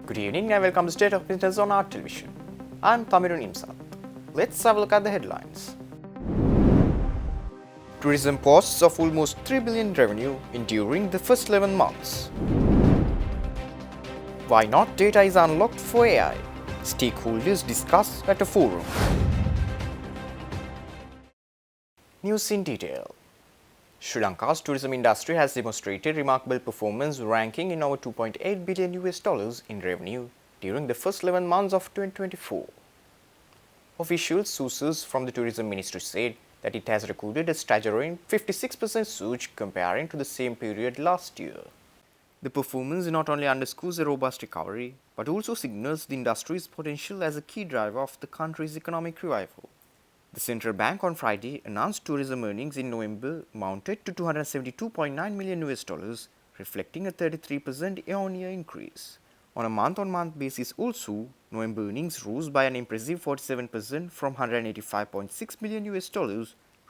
Good evening and welcome to State of Business on Art Television. I'm Tamirun Imsat. Let's have a look at the headlines. Tourism posts of almost 3 billion revenue in during the first 11 months. Why not data is unlocked for AI? Stakeholders discuss at a forum. News in detail. Sri Lanka's tourism industry has demonstrated remarkable performance, ranking in over $2.8 billion in revenue during the first 11 months of 2024. Official sources from the Tourism Ministry said that it has recorded a staggering 56% surge comparing to the same period last year. The performance not only underscores a robust recovery, but also signals the industry's potential as a key driver of the country's economic revival. The central bank on Friday announced tourism earnings in November amounted to $272.9 million, reflecting a 33% year-on-year increase. On a month-on-month basis also, November earnings rose by an impressive 47% from $185.6 million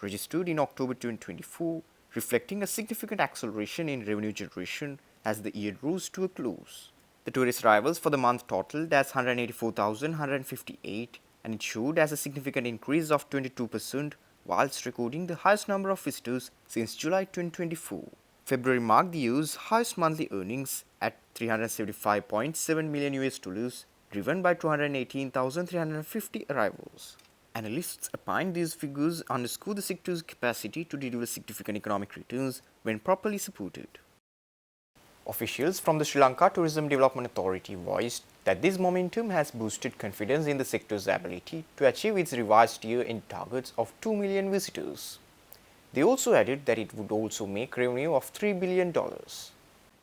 registered in October 2024, reflecting a significant acceleration in revenue generation as the year rose to a close. The tourist arrivals for the month totaled as 184,158, and it showed as a significant increase of 22% whilst recording the highest number of visitors since July 2024. February marked the year's highest monthly earnings at $375.7 million, driven by 218,350 arrivals. Analysts opine these figures underscore the sector's capacity to deliver significant economic returns when properly supported. Officials from the Sri Lanka Tourism Development Authority voiced that this momentum has boosted confidence in the sector's ability to achieve its revised year-end targets of 2 million visitors. They also added that it would also make revenue of $3 billion.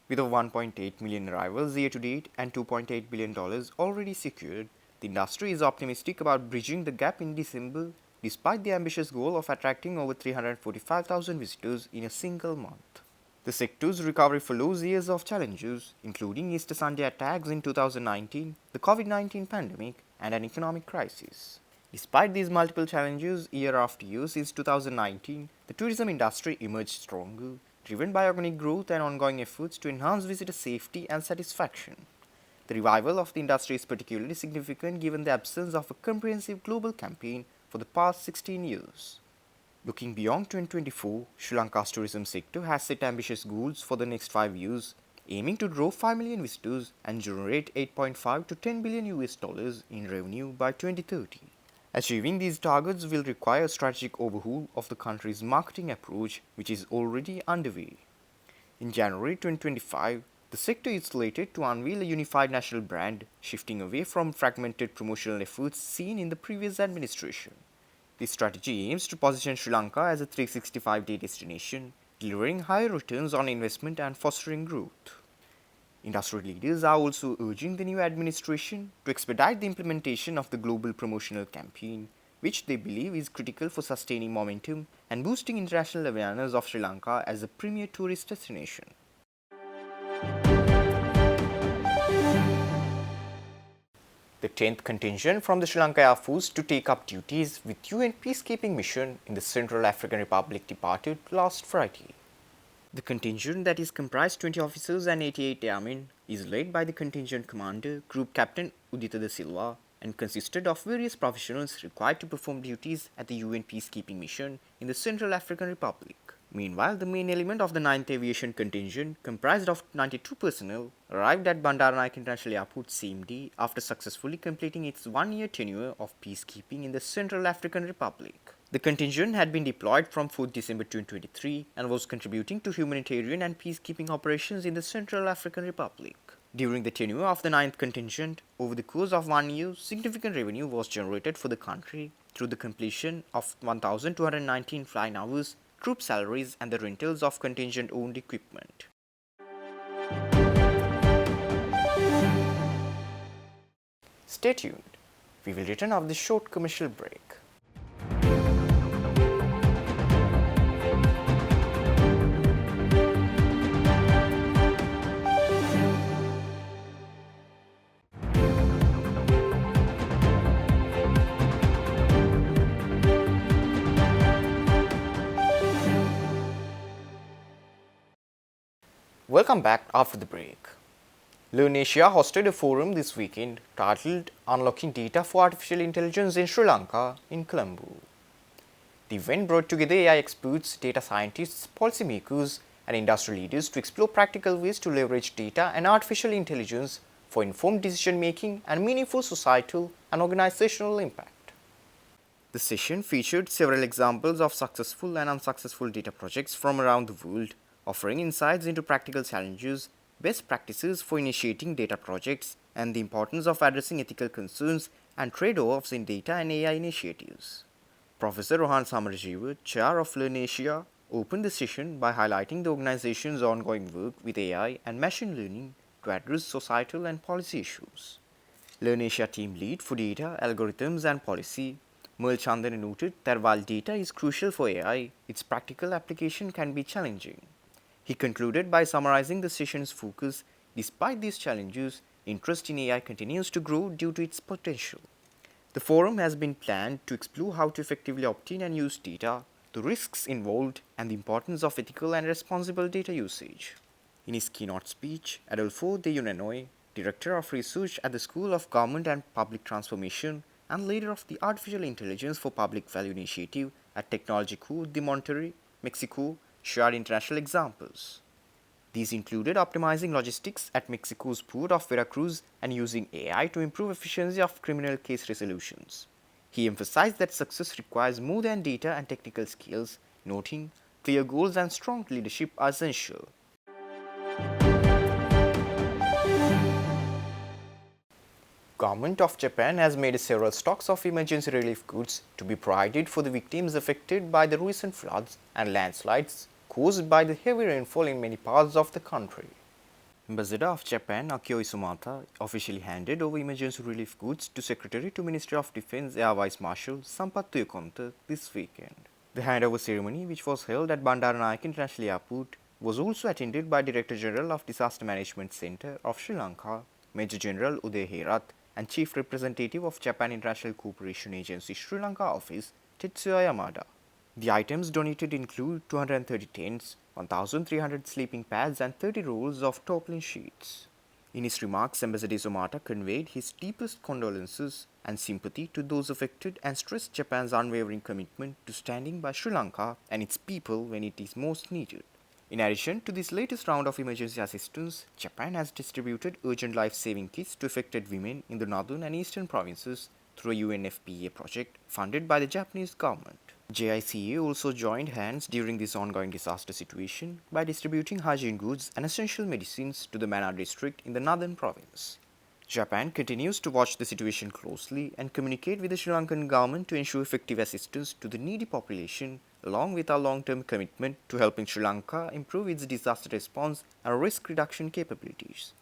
With over 1.8 million arrivals year-to-date and $2.8 billion already secured, the industry is optimistic about bridging the gap in December, despite the ambitious goal of attracting over 345,000 visitors in a single month. The sector's recovery follows years of challenges, including Easter Sunday attacks in 2019, the COVID-19 pandemic, and an economic crisis. Despite these multiple challenges year after year since 2019, the tourism industry emerged stronger, driven by organic growth and ongoing efforts to enhance visitor safety and satisfaction. The revival of the industry is particularly significant given the absence of a comprehensive global campaign for the past 16 years. Looking beyond 2024, Sri Lanka's tourism sector has set ambitious goals for the next 5 years, aiming to draw 5 million visitors and generate $8.5 to $10 billion in revenue by 2030. Achieving these targets will require a strategic overhaul of the country's marketing approach, which is already underway. In January 2025, the sector is slated to unveil a unified national brand, shifting away from fragmented promotional efforts seen in the previous administration. This strategy aims to position Sri Lanka as a 365-day destination, delivering higher returns on investment and fostering growth. Industry leaders are also urging the new administration to expedite the implementation of the global promotional campaign, which they believe is critical for sustaining momentum and boosting international awareness of Sri Lanka as a premier tourist destination. The 10th contingent from the Sri Lanka Air Force to take up duties with UN peacekeeping mission in the Central African Republic departed last Friday. The contingent, that is comprised 20 officers and 88 airmen, is led by the contingent commander, Group Captain Udita da Silva, and consisted of various professionals required to perform duties at the UN peacekeeping mission in the Central African Republic. Meanwhile, the main element of the 9th Aviation Contingent, comprised of 92 personnel, arrived at Bandaranaike International Airport same day after successfully completing its 1-year tenure of peacekeeping in the Central African Republic. The contingent had been deployed from 4th December 2023 and was contributing to humanitarian and peacekeeping operations in the Central African Republic. During the tenure of the 9th contingent, over the course of 1 year, significant revenue was generated for the country through the completion of 1,219 flying hours, troop salaries, and the rentals of contingent-owned equipment. Stay tuned. We will return after this short commercial break. Welcome back after the break. Learn Asia hosted a forum this weekend titled Unlocking Data for Artificial Intelligence in Sri Lanka in Colombo. The event brought together AI experts, data scientists, policymakers, and industry leaders to explore practical ways to leverage data and artificial intelligence for informed decision making and meaningful societal and organizational impact. The session featured several examples of successful and unsuccessful data projects from around the world, offering insights into practical challenges, best practices for initiating data projects, and the importance of addressing ethical concerns and trade offs in data and AI initiatives. Professor Rohan Samarjeeva, chair of Learn Asia, opened the session by highlighting the organization's ongoing work with AI and machine learning to address societal and policy issues. Learn Asia team lead for data, algorithms, and policy, Merl Chandana noted that while data is crucial for AI, its practical application can be challenging. He concluded by summarizing the session's focus: despite these challenges, interest in AI continues to grow due to its potential. The forum has been planned to explore how to effectively obtain and use data, the risks involved, and the importance of ethical and responsible data usage. In his keynote speech, Adolfo de Unanoy, Director of Research at the School of Government and Public Transformation and leader of the Artificial Intelligence for Public Value Initiative at Tecnologico de Monterrey, Mexico, shared international examples. These included optimizing logistics at Mexico's port of Veracruz and using AI to improve efficiency of criminal case resolutions. He emphasized that success requires more than data and technical skills, noting clear goals and strong leadership are essential. Government of Japan has made several stocks of emergency relief goods to be provided for the victims affected by the recent floods and landslides caused by the heavy rainfall in many parts of the country. Ambassador of Japan Akio Isomata officially handed over emergency relief goods to Secretary to Ministry of Defense Air Vice Marshal Sampath Tuyakonta this weekend. The handover ceremony, which was held at Bandaranaike International Airport, was also attended by Director General of Disaster Management Center of Sri Lanka, Major General Uday Herath, and Chief Representative of Japan International Cooperation Agency Sri Lanka Office, Tetsuya Yamada. The items donated include 230 tents, 1,300 sleeping pads, and 30 rolls of tarpaulin sheets. In his remarks, Ambassador Isomata conveyed his deepest condolences and sympathy to those affected and stressed Japan's unwavering commitment to standing by Sri Lanka and its people when it is most needed. In addition to this latest round of emergency assistance, Japan has distributed urgent life-saving kits to affected women in the northern and eastern provinces through a UNFPA project funded by the Japanese government. JICA also joined hands during this ongoing disaster situation by distributing hygiene goods and essential medicines to the Mannar district in the northern province. Japan continues to watch the situation closely and communicate with the Sri Lankan government to ensure effective assistance to the needy population, along with our long-term commitment to helping Sri Lanka improve its disaster response and risk reduction capabilities.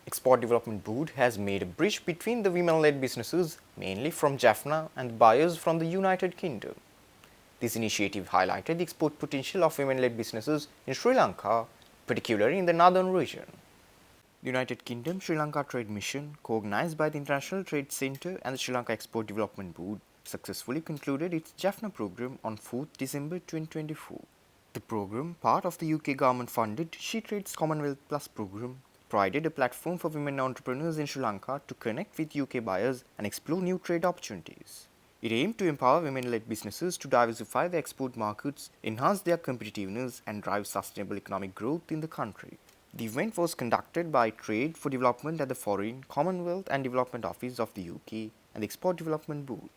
Export Development Board has made a bridge between the women-led businesses, mainly from Jaffna, and buyers from the United Kingdom. This initiative highlighted the export potential of women-led businesses in Sri Lanka, particularly in the northern region. The United Kingdom Sri Lanka Trade Mission, co-organized by the International Trade Centre and the Sri Lanka Export Development Board, successfully concluded its Jaffna program on 4th December 2024. The program, part of the UK government-funded She Trades Commonwealth Plus program, provided a platform for women entrepreneurs in Sri Lanka to connect with UK buyers and explore new trade opportunities. It aimed to empower women-led businesses to diversify their export markets, enhance their competitiveness, and drive sustainable economic growth in the country. The event was conducted by Trade for Development at the Foreign, Commonwealth and Development Office of the UK and the Export Development Board.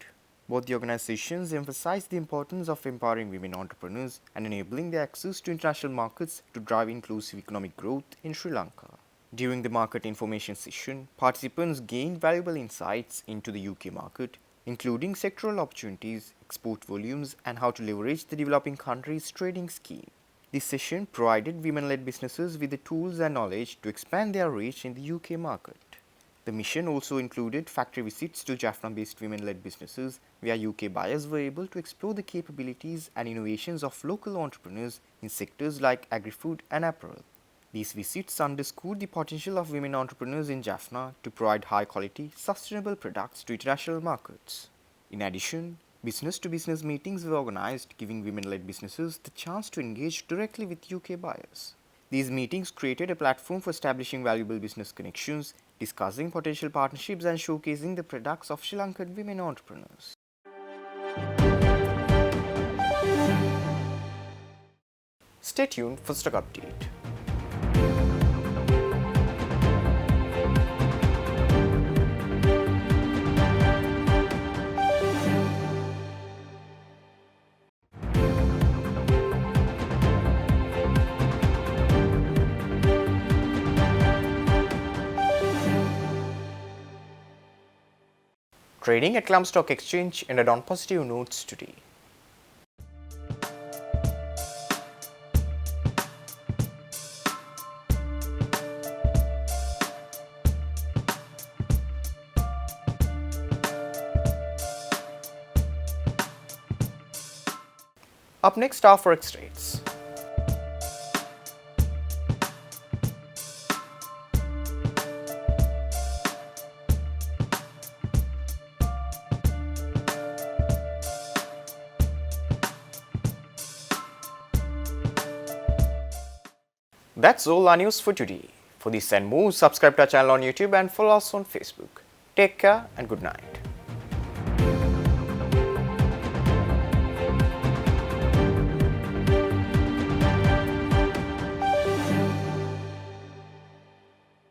Both the organizations emphasized the importance of empowering women entrepreneurs and enabling their access to international markets to drive inclusive economic growth in Sri Lanka. During the market information session, participants gained valuable insights into the UK market, including sectoral opportunities, export volumes, and how to leverage the developing country's trading scheme. This session provided women-led businesses with the tools and knowledge to expand their reach in the UK market. The mission also included factory visits to Jaffna-based women-led businesses, where UK buyers were able to explore the capabilities and innovations of local entrepreneurs in sectors like agri-food and apparel. These visits underscored the potential of women entrepreneurs in Jaffna to provide high-quality, sustainable products to international markets. In addition, Business-to-business meetings were organized, giving women-led businesses the chance to engage directly with UK buyers. These meetings created a platform for establishing valuable business connections, discussing potential partnerships, and showcasing the products of Sri Lankan women entrepreneurs. Stay tuned for stock update. Trading at Colombo Stock Exchange ended on positive notes today. Up next are forex rates. That's all our news for today. For this and more, subscribe to our channel on YouTube and follow us on Facebook. Take care and good night.